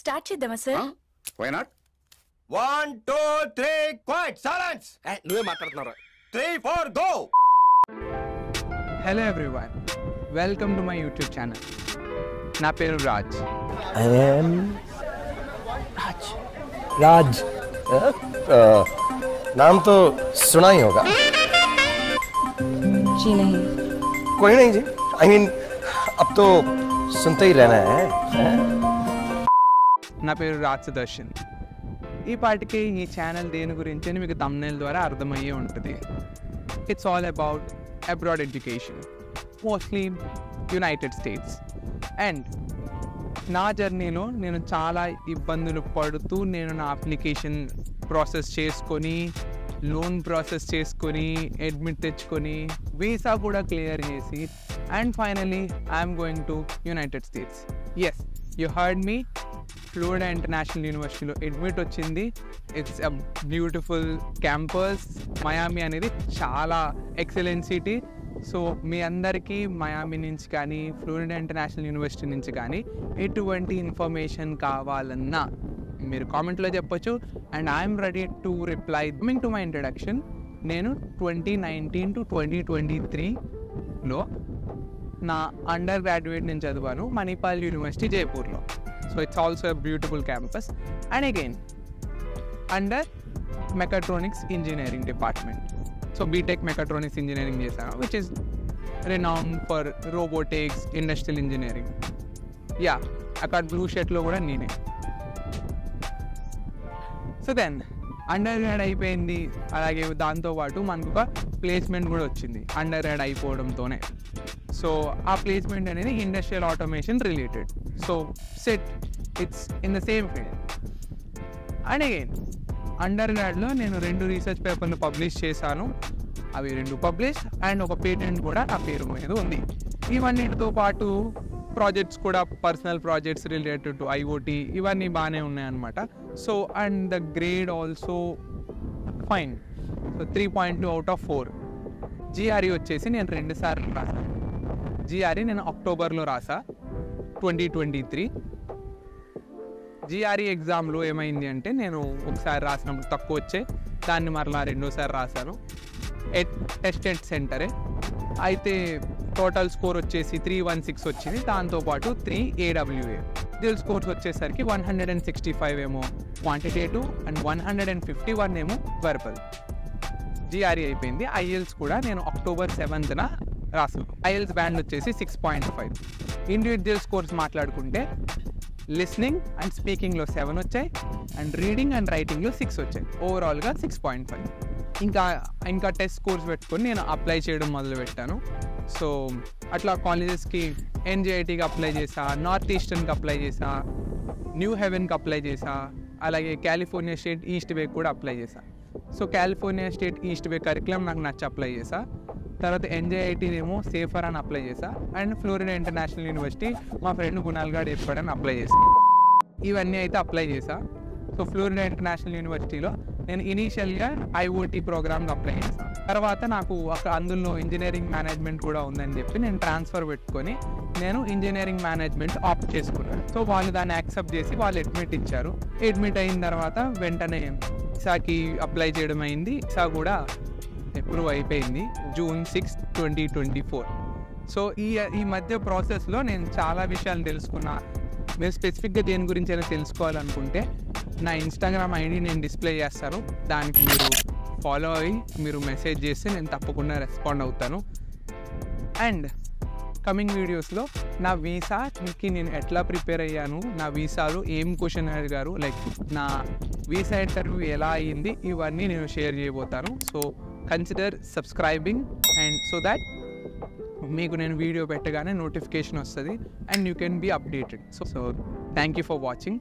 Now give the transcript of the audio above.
Start చేద్దామా sir? Why not? 1 2 3 quiet silence. నువ్వే మాట్లాడుతున్నారా? 3 4 go. Hello everyone, welcome to my YouTube channel. నా పేరు రాజ్. I am राज. नाम तो सुना ही होगा. जी नहीं. कोई नहीं जी. I mean, अब तो सुनते ही रहना है. నా పేరు రాజ్ సుదర్శన్. ఈ పాటికి ఈ ఛానల్ దేని గురించి అని మీకు thumbnail ద్వారా అర్థమయ్యే ఉంటుంది. It's all about abroad education, mostly United States. And నా జర్నీలో నేను చాలా ఇబ్బందులు పడుతూ నేను నా అప్లికేషన్ ప్రాసెస్ చేసుకొని, లోన్ ప్రాసెస్ చేసుకొని, అడ్మిట్ తెచ్చుకొని, వీసా కూడా క్లియర్ చేసి, and finally I'm going to United States. Yes, you heard me, Florida international యూనివర్సిటీలో అడ్మిట్ వచ్చింది. It's a beautiful campus. Miami అనేది చాలా ఎక్సలెంట్ సిటీ. సో మీ అందరికీ మయామి నుంచి కానీ, ఫ్లోరిడా ఇంటర్నేషనల్ యూనివర్సిటీ నుంచి కానీ ఎటువంటి ఇన్ఫర్మేషన్ కావాలన్నా మీరు కామెంట్లో చెప్పొచ్చు. And I'm ready to reply. Coming to my introduction, నేను 2019 to 2023లో నా అండర్ గ్రాడ్యుయేట్ నేను చదివాను మణిపాల్ యూనివర్సిటీ జైపూర్లో. So it's also a beautiful campus. And again under mechatronics engineering department. So BTech mechatronics engineering చేశాను, which is renowned for robotics, industrial engineering. Yeah, అక్కడ blue షర్ట్లో కూడా నేనే. సో దెన్ అండర్ గ్రాడ్ అయిపోయింది. అలాగే దాంతోపాటు మనకు ఒక ప్లేస్మెంట్ కూడా వచ్చింది అండర్ గ్రాడ్ అయిపోవడంతోనే. సో ఆ ప్లేస్మెంట్ అనేది industrial automation related. So set it's in the same field. And again under గ్రాడ్లో నేను 2 రీసెర్చ్ పేపర్లు పబ్లిష్ చేశాను. అవి 2 పబ్లిష్ అండ్ ఒక పేటెంట్ కూడా నా పేరు మీద ఉంది. ఇవన్నిటితో పాటు ప్రాజెక్ట్స్ కూడా, personal projects related to IoT, ఇవన్నీ బాగానే ఉన్నాయన్నమాట. So and the grade also fine. So 3.2 out of 4. GRE వచ్చేసి నేను 2 సార్లు రాసాను. జిఆర్ఈ నేను అక్టోబర్లో రాసా 2023. జిఆర్ఈ ఎగ్జామ్లో ఏమైంది అంటే నేను ఒకసారి రాసినప్పుడు తక్కువ వచ్చాయి, దాన్ని మరలా 2సారి రాశాను. టెస్టెడ్ సెంటరే అయితే టోటల్ స్కోర్ వచ్చేసి 316 వచ్చింది. దాంతోపాటు 3 AWA. దిల్ స్కోర్స్ వచ్చేసరికి 165 ఏమో క్వాంటిటేటివ్ అండ్ 151 ఏమో వెర్బల్. జిఆర్ఈ అయిపోయింది. ఐఎల్స్ కూడా నేను అక్టోబర్ 7th రాసాను. ఐఎల్స్ బ్యాండ్ వచ్చేసి 6.5. ఇండివిజువల్ స్కోర్స్ మాట్లాడుకుంటే లిస్నింగ్ అండ్ స్పీకింగ్లో 7 వచ్చాయి, అండ్ రీడింగ్ అండ్ రైటింగ్లో 6 వచ్చాయి. ఓవరాల్గా 6.5. ఇంకా టెస్ట్ స్కోర్స్ పెట్టుకొని నేను అప్లై చేయడం మొదలుపెట్టాను. సో అట్లా కాలేజెస్కి ఎన్జేఐటీకి అప్లై చేసా, నార్త్ ఈస్టర్న్కి అప్లై చేసా, న్యూ హెవెన్కి అప్లై చేసా, అలాగే కాలిఫోర్నియా స్టేట్ ఈస్ట్ వే కూడా అప్లై చేసా. సో కాలిఫోర్నియా స్టేట్ ఈస్ట్ వే కరికులం నాకు నచ్చి అప్లై చేసా. తర్వాత ఎన్జేఐటీనేమో సేఫర్ అని అప్లై చేసా. అండ్ ఫ్లోరిడా ఇంటర్నేషనల్ యూనివర్సిటీ మా ఫ్రెండ్ గుణాల్ గారు చెప్పాడని అప్లై చేసా. ఇవన్నీ అయితే అప్లై చేసా. సో ఫ్లోరిడా ఇంటర్నేషనల్ యూనివర్సిటీలో నేను ఇనీషియల్గా ఐఓటీ ప్రోగ్రామ్కి అప్లై చేశాను. తర్వాత నాకు అందులో ఇంజనీరింగ్ మేనేజ్మెంట్ కూడా ఉందని చెప్పి నేను ట్రాన్స్ఫర్ పెట్టుకొని నేను ఇంజనీరింగ్ మేనేజ్మెంట్ ఆప్ట్ చేసుకున్నాను. సో వాళ్ళు దాన్ని యాక్సెప్ట్ చేసి వాళ్ళు అడ్మిట్ ఇచ్చారు. అడ్మిట్ అయిన తర్వాత వెంటనే ఇసాకి అప్లై చేయడం అయింది. ఇసా కూడా అప్రూవ్ అయిపోయింది June 6, 2024. సో ఈ మధ్య ప్రాసెస్లో నేను చాలా విషయాలు తెలుసుకున్నా. మీరు స్పెసిఫిక్గా దేని గురించి అయినా తెలుసుకోవాలనుకుంటే నా ఇన్స్టాగ్రామ్ ఐడి నేను డిస్ప్లే చేస్తాను. దానికి మీరు ఫాలో అయ్యి మీరు మెసేజ్ చేస్తే నేను తప్పకుండా రెస్పాండ్ అవుతాను. అండ్ కమింగ్ వీడియోస్లో నా వీసాకి నేను ఎట్లా ప్రిపేర్ అయ్యాను, నా వీసాలో ఏం క్వశ్చన్ అడిగారు, లైక్ నా వీసా ఇంటర్వ్యూ ఎలా అయ్యింది, ఇవన్నీ నేను షేర్ చేయబోతాను. So consider subscribing and so that మీకు నేను వీడియో పెట్టగానే నోటిఫికేషన్ వస్తుంది and you can be updated. So thank you for watching.